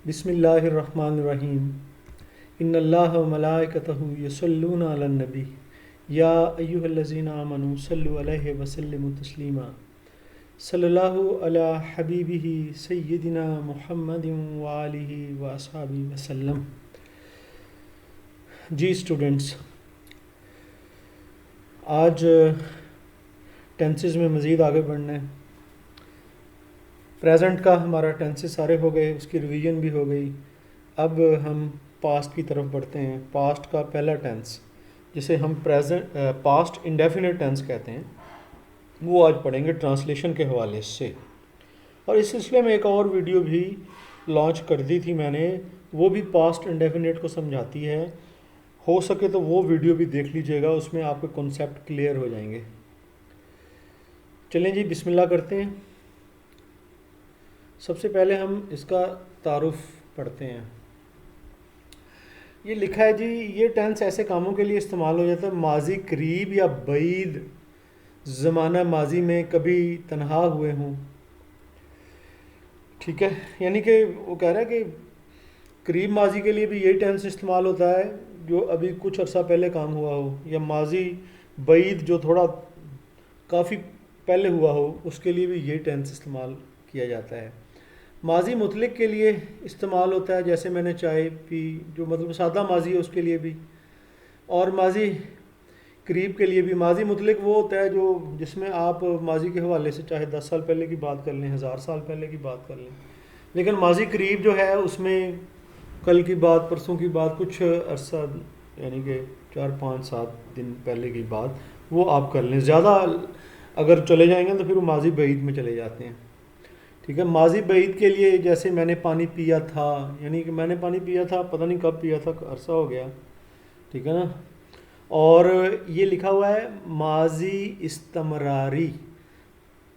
बिस्मिल्लाहिर्रहमानिर्रहीम। इन्नल्लाह व मलाइकतहु यसल्लूना अलन नबी या अय्युहल्लज़ीना आमनू सल्लु अलैहि व सल्लिमु तस्लीमा। सल्लल्लाहु अला हबीबिही सय्यिदिना मुहम्मदिन व आलिहि व अस्हाबिहि वसल्लम। जी स्टूडेंट्स, आज टेंसेस में मज़ीद आगे बढ़ना है। प्रेजेंट का हमारा टेंसेस सारे हो गए, उसकी रिवीजन भी हो गई। अब हम पास्ट की तरफ बढ़ते हैं। पास्ट का पहला टेंस जिसे हम पास्ट इंडेफिनिट टेंस कहते हैं, वो आज पढ़ेंगे ट्रांसलेशन के हवाले से। और इस सिलसिले में एक और वीडियो भी लॉन्च कर दी थी मैंने, वो भी पास्ट इंडेफिनिट को समझाती है। हो सके तो वो वीडियो भी देख लीजिएगा, उसमें आपके कॉन्सेप्ट क्लियर हो जाएंगे। चलें जी, बिस्मिल्लाह करते हैं। सबसे पहले हम इसका तारुफ पढ़ते हैं। ये लिखा है जी, ये टेंस ऐसे कामों के लिए इस्तेमाल हो जाता है माजी करीब या बईद ज़माना माजी में कभी तनहा हुए हों। ठीक है, यानी कि वो कह रहा है कि करीब माजी के लिए भी यही टेंस इस्तेमाल होता है जो अभी कुछ अर्सा पहले काम हुआ हो, या माजी बईद जो थोड़ा काफ़ी पहले हुआ हो, उसके लिए भी यही टेंस इस्तेमाल किया जाता है। माजी मुतलिक के लिए इस्तेमाल होता है, जैसे मैंने चाय पी, जो मतलब सादा माजी है उसके लिए भी। और माजी करीब के लिए भी माजी मुतलिक वो होता है जो जिसमें आप माजी के हवाले से चाहे 10 साल पहले की बात कर लें, 1000 साल पहले की बात कर लें। लेकिन माजी करीब जो है उसमें कल की बात, परसों की बात, कुछ अरसा यानी कि 4 5 7 दिन पहले की बात, वो आप कर लें। ज़्यादा अगर चले जाएंगे तो फिर वो माजी बईद में चले जाते हैं। ठीक है, माजी बईद के लिए जैसे मैंने पानी पिया था, यानी कि मैंने पानी पिया था, पता नहीं कब पिया था, अरसा हो गया। ठीक है ना। और ये लिखा हुआ है माजी इस्तमरारी,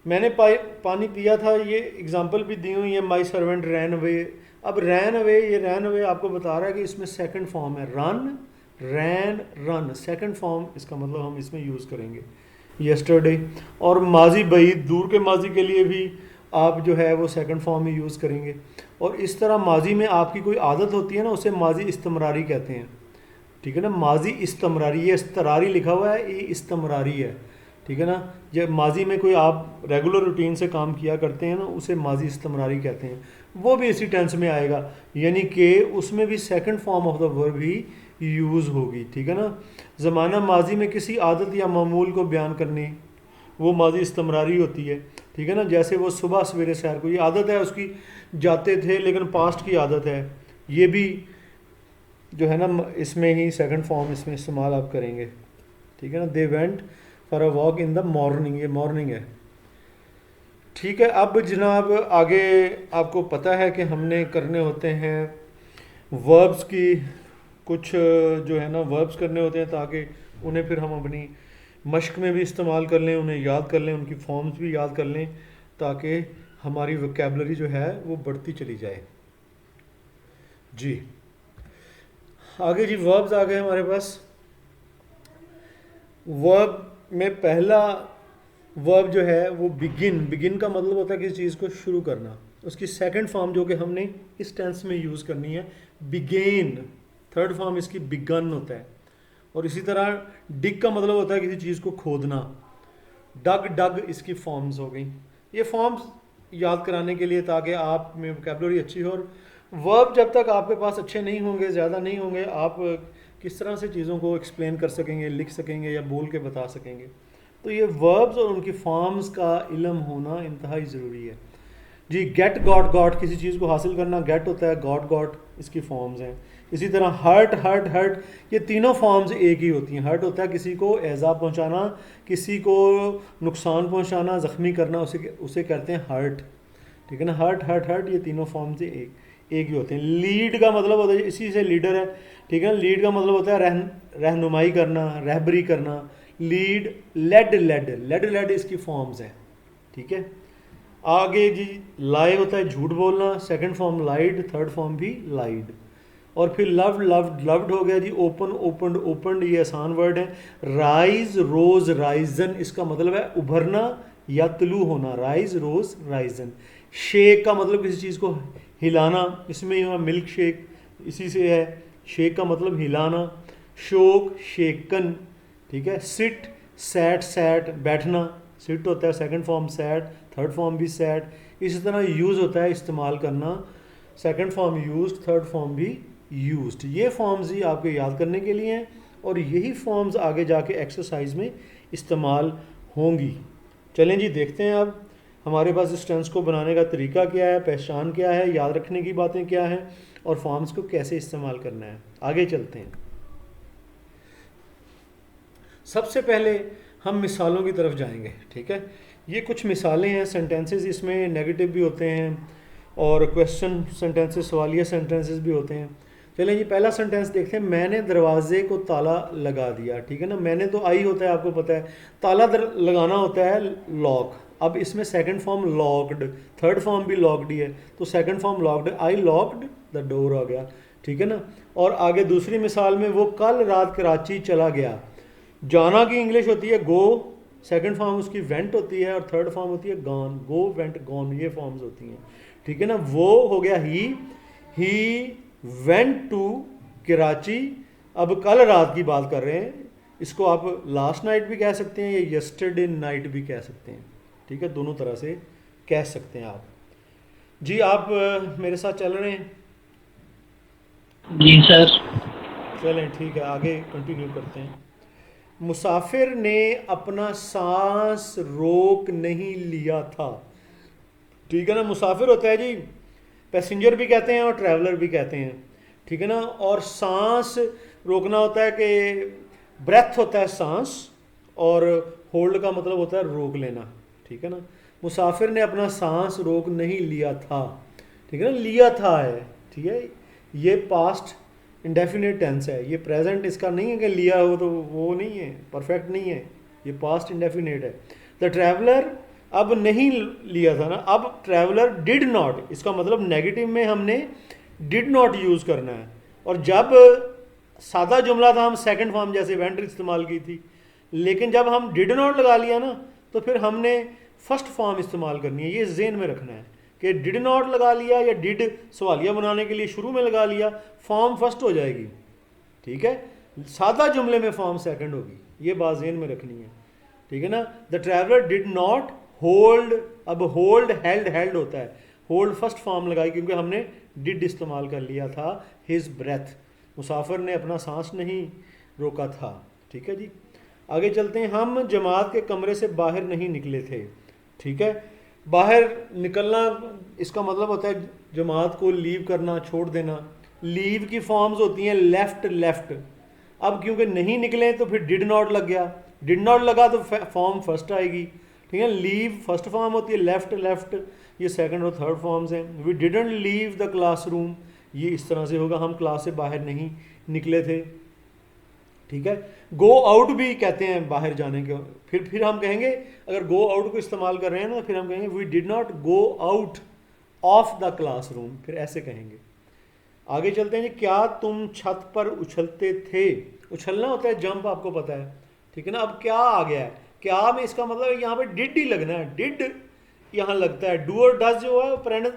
मैंने पानी पिया था, ये एग्जांपल भी दी हुई है। My servant ran away. अब रैन अवे, ये रैन अवे आपको बता रहा है कि इसमें सेकंड फॉर्म है रन, रैन, रन, सेकंड फॉर्म इसका मतलब हम इसमें यूज़ करेंगे यस्टरडे। और माजी बईद दूर के माजी के लिए भी आप जो है वो सेकंड फॉर्म ही यूज़ करेंगे। और इस तरह माजी में आपकी कोई आदत होती है ना, उसे माजी इस्तमरारी कहते हैं। ठीक है ना, माजी इस्तमरारी, ये इस्तरारी लिखा हुआ है, ये इस्तमरारी है। ठीक है ना, जब माजी में कोई आप रेगुलर रूटीन से काम किया करते हैं ना, उसे माजी इस्तमरारी कहते हैं। वो भी इसी टेंस में आएगा, यानी कि उसमें भी second form of the verb he use होगी। ठीक है ना, ज़माना माजी में किसी आदत या मामूल को बयान करने, वो माजी इस्तमरारी होती है। ठीक है ना, जैसे वो सुबह सवेरे सैर को, ये आदत है उसकी, जाते थे लेकिन पास्ट की आदत है, ये भी जो है ना इसमें ही सेकंड फॉर्म इसमें इस्तेमाल आप करेंगे। ठीक है ना, they went for a walk in the morning, ये मॉर्निंग है। ठीक है, अब जनाब आगे आपको पता है कि हमने करने होते हैं वर्ब्स की, कुछ जो है ना वर्ब्स करने होते हैं ताकि उन्हें फिर हम अपनी मश्क में भी इस्तेमाल कर लें, उन्हें याद कर लें, उनकी फॉर्म्स भी याद कर लें, ताकि हमारी वोकैबुलरी जो है वो बढ़ती चली जाए। जी आगे जी, वर्ब्स आ गए हमारे पास। वर्ब में पहला वर्ब जो है वो बिगिन, बिगिन का मतलब होता है किसी चीज़ को शुरू करना। उसकी सेकंड फॉर्म जो कि हमने इस टेंस में यूज़ करनी है, बिगेन। थर्ड फॉर्म इसकी बिगन होता है। और इसी तरह डिग का मतलब होता है किसी चीज़ को खोदना। डग, डग इसकी फॉर्म्स हो गई। ये फॉर्म्स याद कराने के लिए ताकि आप में वोकैबुलरी अच्छी हो। और वर्ब जब तक आपके पास अच्छे नहीं होंगे, ज़्यादा नहीं होंगे, आप किस तरह से चीज़ों को एक्सप्लेन कर सकेंगे, लिख सकेंगे या बोल के बता सकेंगे। तो ये वर्ब्स और उनकी फॉर्म्स का इल्म होना इंतहाई ज़रूरी है जी। गेट, गॉट, गॉट, किसी चीज़ को हासिल करना, गेट होता है, गॉट, गॉट इसकी फॉर्म्स हैं। इसी तरह हर्ट, हर्ट, हर्ट, ये तीनों फॉर्म्स एक ही होती हैं। हर्ट होता है किसी को एज़ा पहुंचाना, किसी को नुकसान पहुंचाना, ज़ख्मी करना, उसे कहते हैं हर्ट। ठीक है ना, हर्ट, हर्ट, हर्ट, ये तीनों फॉर्म्स एक ही होते हैं। लीड का मतलब होता है, इसी से लीडर है। ठीक है ना, लीड का मतलब होता है रहनुमाई करना, रहबरी करना। Lead, led, led, led, led इसकी फॉर्म्स हैं। ठीक है, आगे जी लाई होता है झूठ बोलना, सेकंड फॉर्म लाइड, थर्ड फॉर्म भी लाइड। और फिर लव, लव्ड, लव्ड हो गया जी। ओपन, ओपनड, ओपनड, ये आसान वर्ड है। राइज, रोज, राइजन इसका मतलब है उभरना या तलू होना। राइज, रोज, राइजन। शेक का मतलब किसी चीज़ को हिलाना, इसमें हुआ मिल्क शेक, इसी से है, शेक का मतलब हिलाना। शोक, शेकन, ठीक है। सिट, सैट, सैट बैठना, सिट होता है second form sat, third form भी सैट। इसी तरह यूज़ होता है इस्तेमाल करना, second form used, third form भी यूज्ड। ये फॉर्म्स ही आपके याद करने के लिए हैं और यही फॉर्म्स आगे जाके एक्सरसाइज में इस्तेमाल होंगी। चलें जी देखते हैं अब हमारे पास इस टेंस को बनाने का तरीका क्या है, पहचान क्या है, याद रखने की बातें क्या हैं और फॉर्म्स को कैसे इस्तेमाल करना है। आगे चलते हैं। सबसे पहले हम मिसालों की तरफ जाएंगे, ठीक है। ये कुछ मिसालें हैं, सेंटेंसेस इसमें नेगेटिव भी होते हैं और क्वेश्चन सेंटेंसेस, सवालिया सेंटेंसेस भी होते हैं। चलें जी पहला सेंटेंस देखते हैं। मैंने दरवाजे को ताला लगा दिया, ठीक है ना। मैंने तो आई होता है, आपको पता है। ताला लगाना होता है लॉक। अब इसमें second form locked, third form भी लॉक्ड ही है, तो second form locked, I locked the door आ गया, ठीक है ना। और आगे दूसरी मिसाल में वो कल रात कराची चला गया। जाना की इंग्लिश होती है गो, सेकंड फॉर्म उसकी वेंट होती है और थर्ड फॉर्म होती है गॉन। गो, वेंट, गॉन, ये फॉर्म्स होती हैं, ठीक है ना। वो हो गया ही वेंट टू कराची। अब कल रात की बात कर रहे हैं, इसको आप लास्ट नाइट भी कह सकते हैं या यस्टरडे नाइट भी कह सकते हैं, ठीक है। दोनों तरह से कह सकते हैं आप। जी आप मेरे साथ चल रहे हैं? जी सर। चलें ठीक है, आगे कंटिन्यू करते हैं। मुसाफिर ने अपना सांस रोक नहीं लिया था, ठीक है ना। मुसाफिर होता है जी, पैसेंजर भी कहते हैं और ट्रैवलर भी कहते हैं, ठीक है ना। और सांस रोकना होता है कि ब्रेथ होता है सांस, और होल्ड का मतलब होता है रोक लेना, ठीक है ना। मुसाफिर ने अपना सांस रोक नहीं लिया था, ठीक है ना। लिया था है, ठीक है। ये पास्ट इंडेफिनिट टेंस है, ये प्रेजेंट इसका नहीं है कि लिया हो, तो वो नहीं है, परफेक्ट नहीं है, ये पास्ट इंडेफिनिट है। द ट्रैवलर, अब नहीं लिया था ना, अब ट्रैवलर डिड नॉट, इसका मतलब नेगेटिव में हमने डिड नॉट यूज़ करना है। और जब सादा जुमला था हम सेकंड फॉर्म जैसे वेंट इस्तेमाल की थी, लेकिन जब हम डिड नॉट लगा लिया ना तो फिर हमने फर्स्ट फॉर्म इस्तेमाल करनी है। ये जेन में रखना है कि डिड नॉट लगा लिया या डिड सवालिया बनाने के लिए शुरू में लगा लिया, फॉर्म फर्स्ट हो जाएगी, ठीक है। सादा जुमले में फॉर्म सेकंड होगी, ये बात जेन में रखनी है, ठीक है ना। The traveller did not hold, अब होल्ड हेल्ड, हेल्ड होता है, होल्ड फर्स्ट फॉर्म लगाई क्योंकि हमने डिड इस्तेमाल कर लिया था, हिज ब्रेथ। मुसाफिर ने अपना सांस नहीं रोका था, ठीक है जी। आगे चलते हैं। हम जमात के कमरे से बाहर नहीं निकले थे, ठीक है। बाहर निकलना इसका मतलब होता है जमात को लीव करना, छोड़ देना। लीव की फॉर्म्स होती हैं लेफ्ट, लेफ्ट। अब क्योंकि नहीं निकले तो फिर डिड नॉट लग गया, डिड नॉट लगा तो फॉर्म फर्स्ट आएगी, ठीक है। लीव फर्स्ट फॉर्म होती है, लेफ्ट, लेफ्ट ये सेकंड और थर्ड फॉर्म्स हैं। We didn't leave the classroom, ये इस तरह से होगा, हम क्लास से बाहर नहीं निकले थे, ठीक है। गो आउट भी कहते हैं बाहर जाने के, फिर हम कहेंगे, अगर गो आउट को इस्तेमाल कर रहे हैं ना, फिर हम कहेंगे we did not go out of the classroom, फिर ऐसे कहेंगे। आगे चलते हैं जी। क्या तुम छत पर उछलते थे? उछलना होता है जंप, आपको पता है, ठीक है ना। अब क्या आ गया है, क्या में इसका मतलब है यहाँ पे डिड ही लगना है, डिड यहाँ लगता है। डू और डज जो है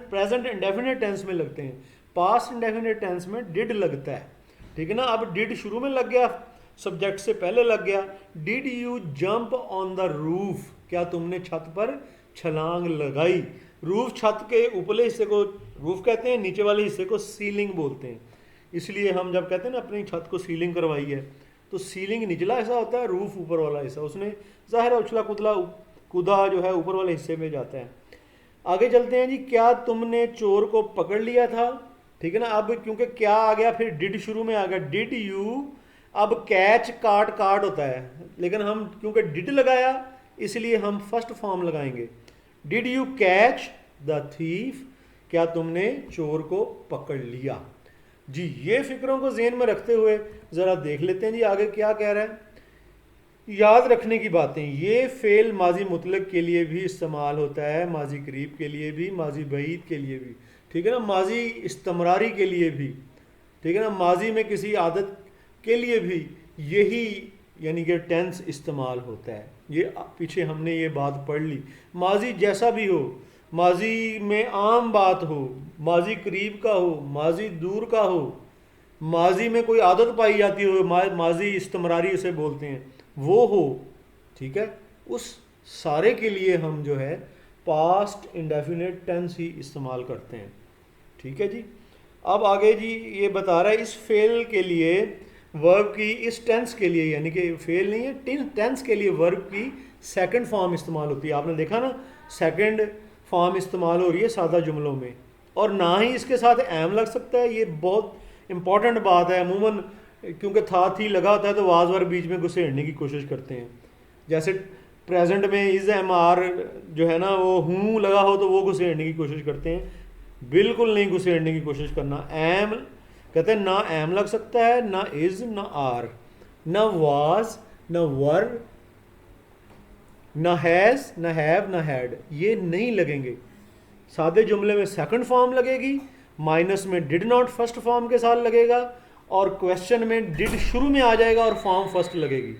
प्रेजेंट इंडेफिनिट टेंस में लगते हैं, पास्ट इंडेफिनिट टेंस में डिड लगता है, ठीक है ना। अब डिड शुरू में लग गया, सब्जेक्ट से पहले लग गया। Did you jump on the roof, क्या तुमने छत पर छलांग लगाई? रूफ छत के ऊपरले हिस्से को रूफ कहते हैं, नीचे वाले हिस्से को सीलिंग बोलते हैं। इसलिए हम जब कहते हैं ना अपनी छत को सीलिंग करवाई है, तो सीलिंग निचला हिस्सा होता है, रूफ ऊपर वाला हिस्सा, उसने ज़ाहिर है उछला कुदला कूदा जो है ऊपर वाले हिस्से में जाता है। आगे चलते हैं जी। क्या तुमने चोर को पकड़ लिया था, ठीक है ना। अब क्योंकि क्या आ गया, फिर डिड शुरू में आ गया, डिड यू। अब कैच, काट, कार्ड होता है, लेकिन हम क्योंकि डिड लगाया इसलिए हम फर्स्ट फॉर्म लगाएंगे। Did you catch the thief, क्या तुमने चोर को पकड़ लिया? जी ये फिक्रों को जेन में रखते हुए ज़रा देख लेते हैं जी आगे क्या कह रहा है। याद रखने की बातें, ये फेल माजी मुतलक के लिए भी इस्तेमाल होता है, माजी करीब के लिए भी, माजी बईद के लिए भी, ठीक है ना। माजी इस्तमरारी के लिए भी, ठीक है ना। माजी में किसी आदत के लिए भी यही यानी कि टेंस इस्तेमाल होता है। ये पीछे हमने ये बात पढ़ ली। माजी जैसा भी हो, माजी में आम बात हो, माजी करीब का हो, माजी दूर का हो, माजी में कोई आदत पाई जाती हो, माजी इस्तमरारी उसे बोलते हैं, वो हो, ठीक है, उस सारे के लिए हम जो है पास्ट इंडेफिनेट टेंस ही इस्तेमाल करते हैं। ठीक है जी। अब आगे जी ये बता रहा है इस फेल के लिए वर्ब की, इस टेंस के लिए, यानी कि फेल नहीं है, टेंस के लिए वर्ब की सेकंड फॉर्म इस्तेमाल होती है। आपने देखा ना, सेकंड फॉर्म इस्तेमाल हो रही है सादा जुमलों में, और ना ही इसके साथ एम लग सकता है। ये बहुत इंपॉर्टेंट बात है। अमूमन क्योंकि था थी लगा होता है तो वाज वर्ब बीच में घुसेड़ने की कोशिश करते हैं। जैसे प्रेजेंट में इज एम आर जो है ना, वो हूँ लगा हो तो वो घुसेड़ने की कोशिश करते हैं। बिल्कुल नहीं घुसेड़ने की कोशिश करना। एम कहते हैं ना एम लग सकता है, ना इज, ना आर, ना वाज, ना वर, ना हैज़, ना हैव, ना हैड, ये नहीं लगेंगे। सादे जुमले में सेकंड फॉर्म लगेगी, माइनस में डिड नॉट फर्स्ट फॉर्म के साथ लगेगा, और क्वेश्चन में डिड शुरू में आ जाएगा और फॉर्म फर्स्ट लगेगी।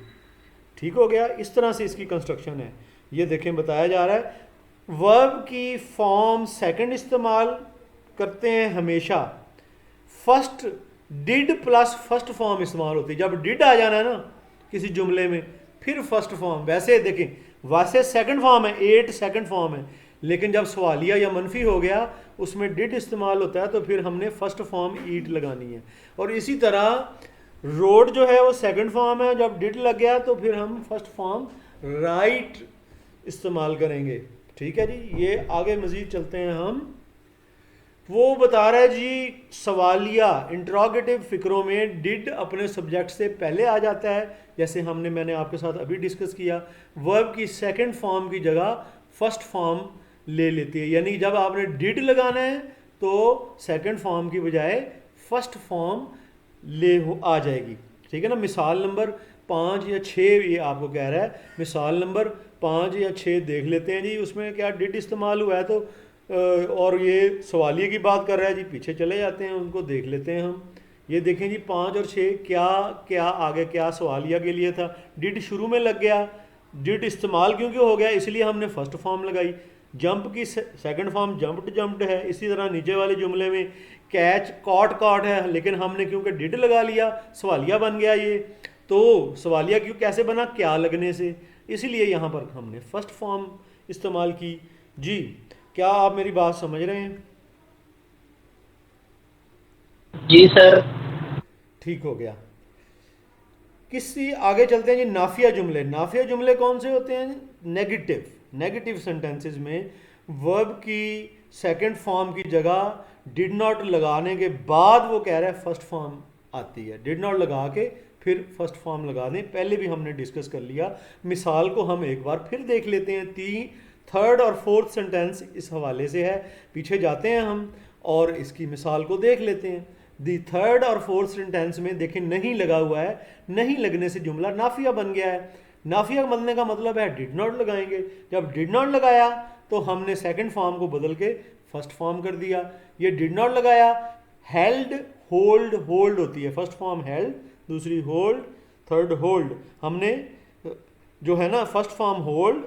ठीक हो गया। इस तरह से इसकी कंस्ट्रक्शन है। ये देखें बताया जा रहा है वर्ब की फॉर्म सेकंड इस्तेमाल करते हैं हमेशा। First did plus first form इस्तेमाल होती है। जब डिड आ जाना है ना किसी जुमले में, फिर फर्स्ट फॉर्म। वैसे देखें, वैसे सेकंड फॉर्म है, एट सेकंड फॉर्म है, लेकिन जब सवालिया या मनफी हो गया उसमें डिड इस्तेमाल होता है तो फिर हमने फर्स्ट फॉर्म ईट लगानी है। और इसी तरह रोड जो है वो सेकंड फॉर्म है, जब डिड लग गया तो फिर हम फर्स्ट फॉर्म राइट इस्तेमाल करेंगे। ठीक है जी। ये आगे मजीद चलते हैं हम। वो बता रहा है जी सवालिया इंट्रोगेटिव फिक्रों में डिड अपने सब्जेक्ट से पहले आ जाता है, जैसे मैंने आपके साथ अभी डिस्कस किया। वर्ब की सेकंड फॉर्म की जगह फर्स्ट फॉर्म ले लेती है, यानी जब आपने डिड लगाना है तो सेकंड फॉर्म की बजाय फर्स्ट फॉर्म आ जाएगी। ठीक है ना। मिसाल नंबर 5 या 6 ये आपको कह रहा है। मिसाल नंबर 5 या 6 देख लेते हैं जी। उसमें क्या डिड इस्तेमाल हुआ है तो और ये सवालिये की बात कर रहा है जी। पीछे चले जाते हैं, उनको देख लेते हैं हम। ये देखें जी 5 और 6 क्या क्या आगे क्या सवालिया के लिए था। डिड शुरू में लग गया, डिड इस्तेमाल क्योंकि हो गया इसलिए हमने फर्स्ट फॉर्म लगाई। जंप की सेकंड फॉर्म जंप्ड जंप्ड है। इसी तरह नीचे वाले जुमले में कैच कॉट कॉट है, लेकिन हमने क्योंकि डिड लगा लिया सवालिया बन गया ये। तो सवालिया क्यों कैसे बना, क्या लगने से, इसलिए यहाँ पर हमने फर्स्ट फॉर्म इस्तेमाल की जी। क्या आप मेरी बात समझ रहे हैं? जी सर। ठीक हो गया। किसी आगे चलते हैं जी। नाफिया जुमले। नाफिया जुमले कौन से होते हैं? नेगेटिव। नेगेटिव सेंटेंसेस में वर्ब की सेकंड फॉर्म की जगह डिड नॉट लगाने के बाद वो कह रहा है फर्स्ट फॉर्म आती है। डिड नॉट लगा के फिर फर्स्ट फॉर्म लगा दें, पहले भी हमने डिस्कस कर लिया। मिसाल को हम एक बार फिर देख लेते हैं। थर्ड और फोर्थ सेंटेंस इस हवाले से है। पीछे जाते हैं हम और इसकी मिसाल को देख लेते हैं। दी थर्ड और फोर्थ सेंटेंस में देखें नहीं लगा हुआ है, नहीं लगने से जुमला नाफिया बन गया है। नाफिया बनने का मतलब है डिड नॉट लगाएंगे। जब डिड नॉट लगाया तो हमने सेकंड फॉर्म को बदल के फर्स्ट फॉर्म कर दिया। ये डिड नॉट लगाया, हेल्ड होल्ड होल्ड होती है। फर्स्ट फॉर्म हेल्ड, दूसरी होल्ड, थर्ड होल्ड। हमने जो है ना first form hold,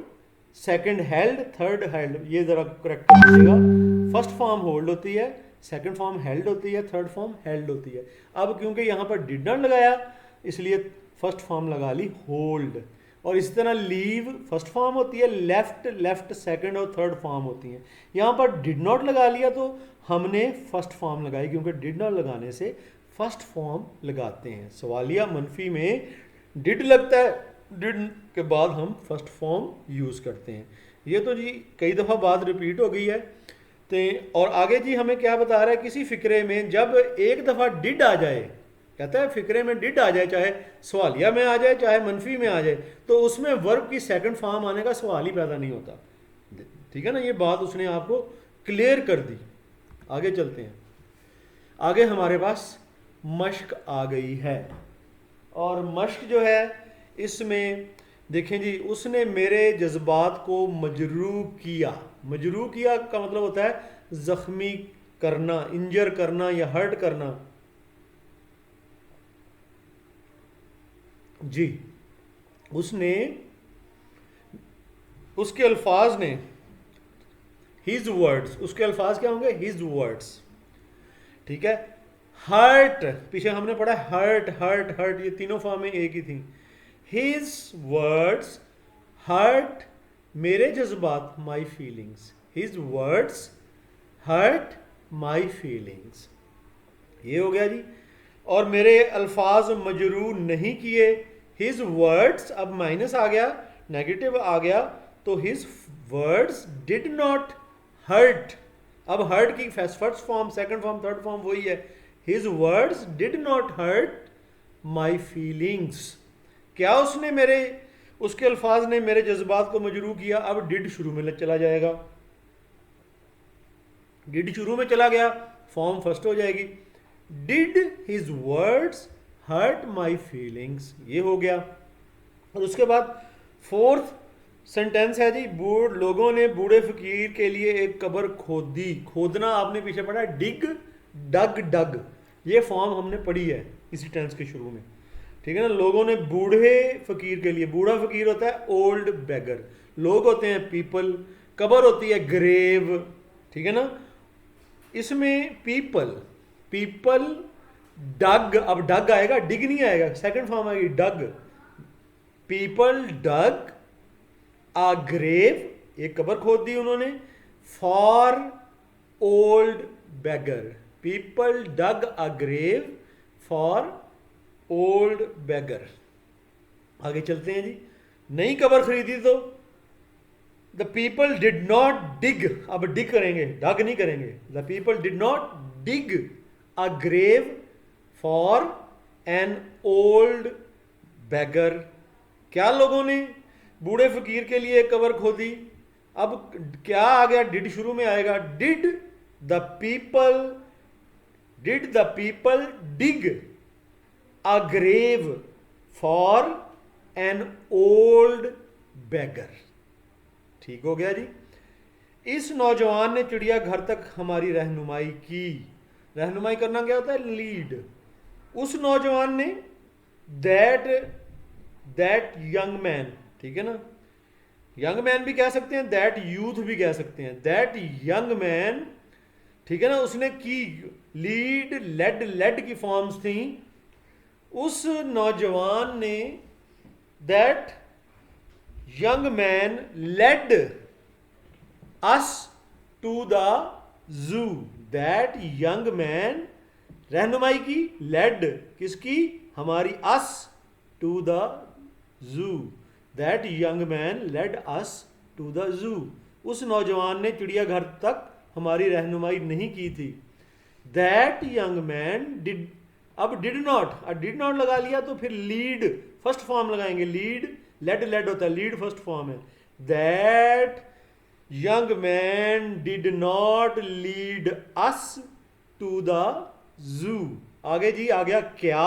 second held, third held, ये ज़रा करेक्ट कर दीजिएगा। फर्स्ट फॉर्म होल्ड होती है, सेकंड फॉर्म हेल्ड होती है, थर्ड फॉर्म हेल्ड होती है। अब क्योंकि यहाँ पर डिड नॉट लगाया इसलिए फर्स्ट फॉर्म लगा ली होल्ड। और इसी तरह लीव फर्स्ट फॉर्म होती है, लेफ्ट लेफ्ट सेकंड और थर्ड फॉर्म होती हैं। यहाँ पर डिड नॉट लगा लिया तो हमने फर्स्ट फॉर्म लगाई, क्योंकि डिड नॉट लगाने से फर्स्ट फॉर्म लगाते हैं। सवालिया मनफी में डिड लगता है, डिड के बाद हम फर्स्ट फॉर्म यूज़ करते हैं। ये तो जी कई दफ़ा बात रिपीट हो गई है। तो और आगे जी हमें क्या बता रहा है, किसी फ़िक्रे में जब एक दफ़ा डिड आ जाए, कहता है फ़िक्रे में डिड आ जाए, चाहे सवालिया में आ जाए चाहे मनफी में आ जाए, तो उसमें वर्ब की सेकंड फॉर्म आने का सवाल ही पैदा नहीं होता। ठीक है ना। ये बात उसने आपको क्लियर कर दी। आगे चलते हैं। आगे हमारे पास मश्क आ गई है, और मश्क जो है इसमें देखें जी, उसने मेरे जज्बात को मजरूह किया। मजरूह किया का मतलब होता है जख्मी करना, इंजर करना या हर्ट करना जी। उसने, उसके अल्फाज ने हिज वर्ड्स, उसके अल्फाज क्या होंगे? His words. ठीक है। हर्ट, पीछे हमने पढ़ा हर्ट हर्ट हर्ट, ये तीनों फॉर्म में एक ही थी। हिज वर्ड्स हर्ट मेरे जज्बात, my feelings. His words hurt my feelings, ये हो गया जी। और मेरे अल्फाज मजरूर नहीं किए, हिज वर्ड्स, अब माइनस आ गया, नेगेटिव आ गया, तो his words did not hurt. अब हर्ट की first form, second form, third form वही है। His words did not hurt my feelings. क्या उसने मेरे, उसके अल्फाज ने मेरे जज्बात को मजरूह किया। अब डिड शुरू में चला जाएगा, डिड शुरू में चला गया, फॉर्म फर्स्ट हो जाएगी। Did his words hurt my feelings, ये हो गया। और उसके बाद फोर्थ सेंटेंस है जी, लोगों ने बूढ़े फकीर के लिए एक कब्र खोदी। खोदना आपने पीछे पढ़ा, डिग डग डग, ये फॉर्म हमने पढ़ी है इसी टेंस के शुरू में। ठीक है ना। लोगों ने बूढ़े फकीर के लिए, बूढ़ा फकीर होता है ओल्ड बेगर, लोग होते हैं पीपल, कब्र होती है ग्रेव। ठीक है ना। इसमें पीपल, पीपल डग, अब डग आएगा, डिग नहीं आएगा, सेकंड फॉर्म आएगी डग। पीपल डग आ ग्रेव, एक कब्र खोद दी उन्होंने, for old beggar. People dug a grave for old beggar. आगे चलते हैं जी। नई कब्र खरीदी तो the people did not dig, अब डिग करेंगे, डग नहीं करेंगे। The people did not dig a grave for an old beggar. क्या लोगों ने बूढ़े फकीर के लिए कब्र खोदी। अब क्या आ गया, डिड शुरू में आएगा। Did the people dig a grave for an old beggar. ठीक हो गया जी। इस नौजवान ने चिड़ियाघर तक हमारी रहनुमाई की। रहनुमाई करना क्या होता है? लीड। उस नौजवान ने, दैट यंग मैन, ठीक है ना, यंग मैन भी कह सकते हैं, दैट यूथ भी कह सकते हैं, दैट यंग मैन, ठीक है ना, उसने की। लीड लेड, लेड की फॉर्म्स थी। उस नौजवान ने, that young man led us to the zoo. That young man, रहनुमाई की, लेड किसकी? हमारी, us to the zoo. That young man led us to the zoo. उस नौजवान ने चिड़ियाघर तक हमारी रहनुमाई नहीं की थी। दैट यंग मैन डिड, अब डिड नॉट लगा लिया तो फिर लीड फर्स्ट फॉर्म लगाएंगे। लीड, लेड लेड होता है, लीड फर्स्ट फॉर्म है। That young man did not lead us to the zoo. आगे जी आ गया, क्या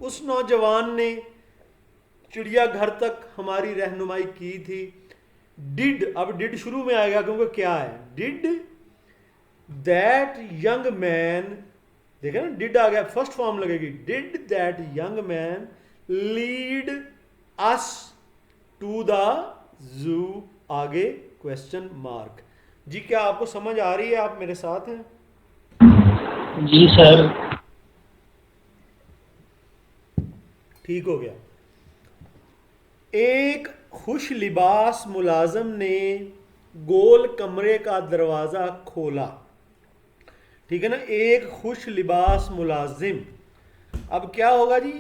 उस नौजवान ने चिड़ियाघर तक हमारी रहनुमाई की थी। डिड, अब डिड शुरू में आएगा क्योंकि क्या है। डिड दैट यंग मैन, देखा ना, डिड आ गया, फर्स्ट फॉर्म लगेगी। Did that young man lead us to the zoo. आगे क्वेश्चन मार्क। जी क्या आपको समझ आ रही है? आप मेरे साथ हैं? जी सर। ठीक हो गया। एक खुश लिबास मुलाजिम ने गोल कमरे का दरवाज़ा खोला। ठीक है ना, एक खुश लिबास मुलाजिम। अब क्या होगा जी?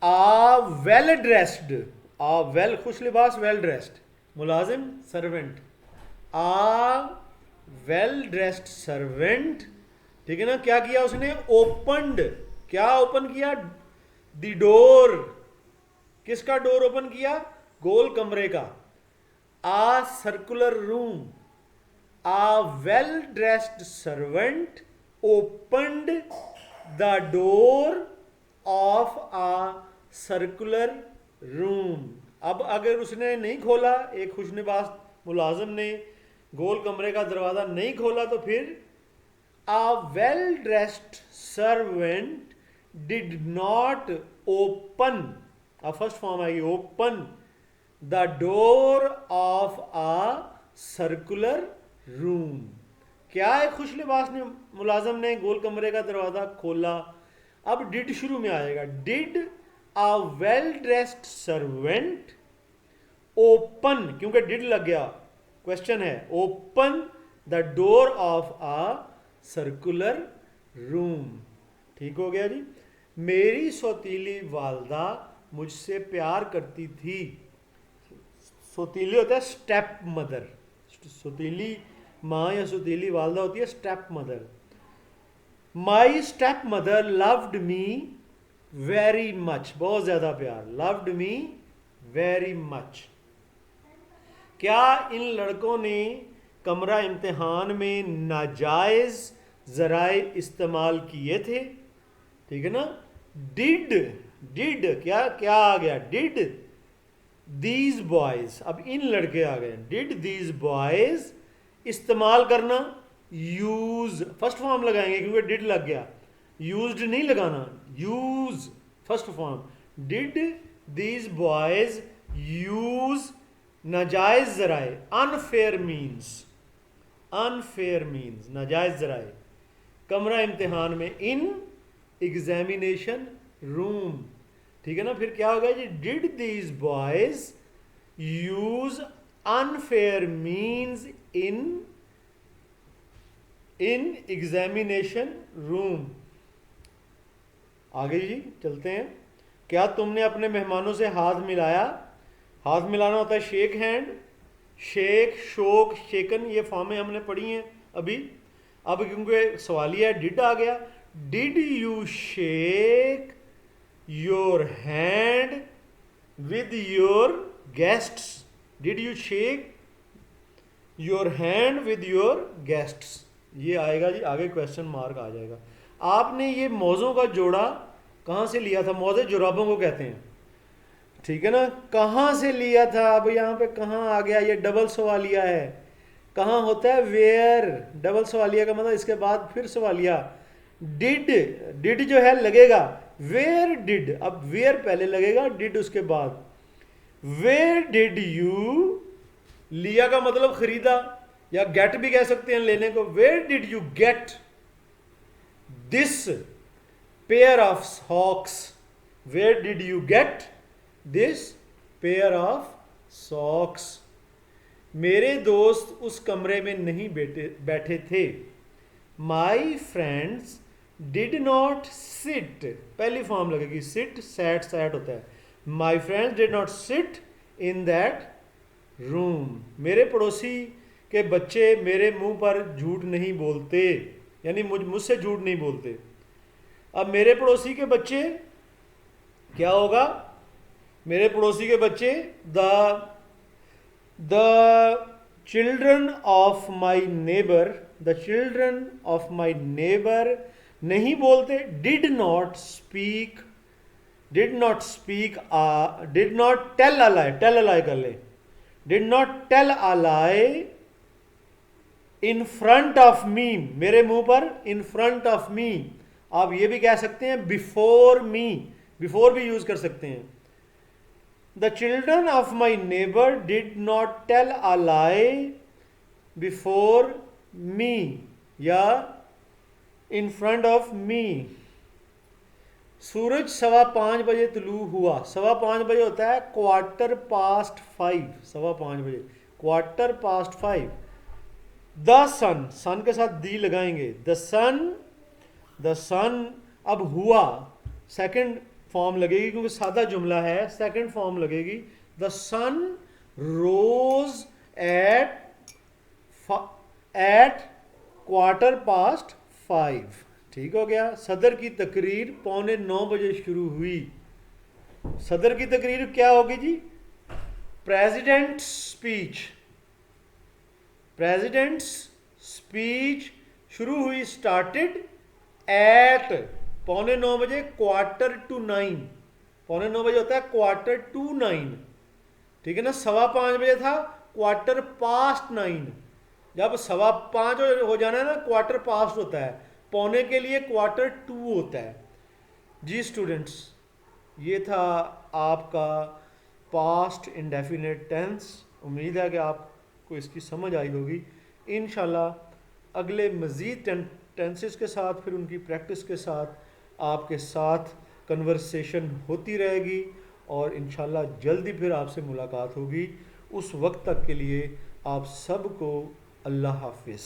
आ वेल ड्रेस्ड, आ वेल, खुश लिबास वेल ड्रेस्ड, मुलाजिम सर्वेंट, आ वेल ड्रेस्ड सर्वेंट। ठीक है ना। क्या किया उसने? ओपनड, क्या ओपन किया? The door. किसका डोर ओपन किया? गोल कमरे का। A circular room, a well dressed servant opened the door of a circular room. अब अगर उसने नहीं खोला, एक खुशनवास मुलाजिम ने गोल कमरे का दरवाज़ा नहीं खोला, तो फिर a well dressed servant did not open, अब फर्स्ट फॉर्म आएगी, open the door of a circular room. क्या है, खुश लिबास ने मुलाजम ने गोल कमरे का दरवाज़ा खोला। अब डिड शुरू में आएगा। Did a well dressed servant open, क्योंकि डिड लग गया, क्वेश्चन है, open the door of a circular room. ठीक हो गया जी। मेरी सौतीली वालदा मुझसे प्यार करती थी। सौतीली होता है स्टेप मदर, सौतीली माँ या सौतीली वालदा होती है स्टेप मदर। माई step mother loved me very much, बहुत ज़्यादा प्यार, लव्ड मी वेरी मच। क्या इन लड़कों ने कमरा इम्तिहान में नाजायज़ ज़राए इस्तेमाल किए थे? ठीक है ना। डिड, डिड क्या क्या आ गया, डिड दीज बॉयज, अब इन लड़के आ गए। डिड दीज बॉयज, इस्तेमाल करना, यूज, फर्स्ट फॉर्म लगाएंगे क्योंकि डिड लग गया, यूज्ड नहीं लगाना, use first form. Did these boys use नाजायज जराए, अनफेयर मीन्स, अनफेयर मीन्स नाजायज जराए, कमरा इम्तिहान में, इन एग्जामिनेशन रूम। ठीक है ना। फिर क्या होगा जी, did these boys use unfair means in examination room. आगे जी चलते हैं। क्या तुमने अपने मेहमानों से हाथ मिलाया? हाथ मिलाना होता है शेक हैंड, शेक, शोक, शेकन, ये फॉर्में हमने पढ़ी हैं अभी। अब क्योंकि सवालिया डिड आ गया, did you shake your hand with your guests? Did you shake your hand with your guests, ये आएगा जी आगे, क्वेश्चन मार्क आ जाएगा। आपने ये मौजों का जोड़ा कहाँ से लिया था? मौजे जुराबों को कहते हैं, ठीक है ना। कहाँ से लिया था? अब यहाँ पे कहाँ आ गया, ये डबल सवालिया है। कहाँ होता है? वेयर, डबल सवालिया का मतलब इसके बाद फिर सवालिया। डिड, डिड जो है लगेगा, वेयर डिड, अब वेयर पहले लगेगा, डिड उसके बाद। वेयर डिड यू, लिया का मतलब खरीदा, या गेट भी कह सकते हैं लेने को। Where did you get this pair of socks? Where did you get this pair of socks? मेरे दोस्त उस कमरे में नहीं बैठे थे। My friends did not sit, पहली फॉर्म लगेगी, सिट, सैट, सैट होता है। My friends did not sit in that room. मेरे पड़ोसी के बच्चे मेरे मुंह पर झूठ नहीं बोलते, यानी मुझसे झूठ नहीं बोलते। अब मेरे पड़ोसी के बच्चे क्या होगा? मेरे पड़ोसी के बच्चे, the children of my neighbour, the children of my neighbour नहीं बोलते। Did not speak, did not speak, did not tell a lie, tell a lie कर ले, did not tell a lie in front of me, मेरे मुंह पर, इन front of मी। आप ये भी कह सकते हैं बिफोर मी, बिफोर भी यूज कर सकते हैं। The children of my neighbour did not tell a lie before me, या इन फ्रंट ऑफ मी। सूरज 5:15 तुलू हुआ। 5:15 होता है क्वार्टर पास्ट 5, 5:15 बजे, क्वार्टर पास्ट 5। द सन, सन के साथ दी लगाएंगे, द सन, द सन, अब हुआ, सेकंड फॉर्म लगेगी क्योंकि सादा जुमला है, सेकंड फॉर्म लगेगी। The sun rose at quarter past 5। ठीक हो गया। सदर की तकरीर 8:45 बजे शुरू हुई। सदर की तकरीर क्या होगी जी? प्रेसिडेंट स्पीच, प्रेसिडेंट्स स्पीच शुरू हुई, स्टार्टेड एट 8:45 बजे, क्वार्टर टू 9, 8:45 बजे होता है क्वार्टर टू 9, ठीक है ना। 5:15 बजे था, क्वार्टर पास्ट 9। जब 5:15 हो जाना है ना, क्वार्टर पास्ट होता है, पौने के लिए क्वार्टर टू होता है। जी स्टूडेंट्स, ये था आपका पास्ट इंडेफिनिट टेंस। उम्मीद है कि आपको इसकी समझ आई होगी। इंशाल्लाह अगले मज़ीद टेंसेस के साथ, फिर उनकी प्रैक्टिस के साथ आपके साथ कन्वर्सेशन होती रहेगी, और इंशाल्लाह जल्दी फिर आपसे मुलाकात होगी। उस वक्त तक के लिए आप सबको अल्लाह हाफिज़।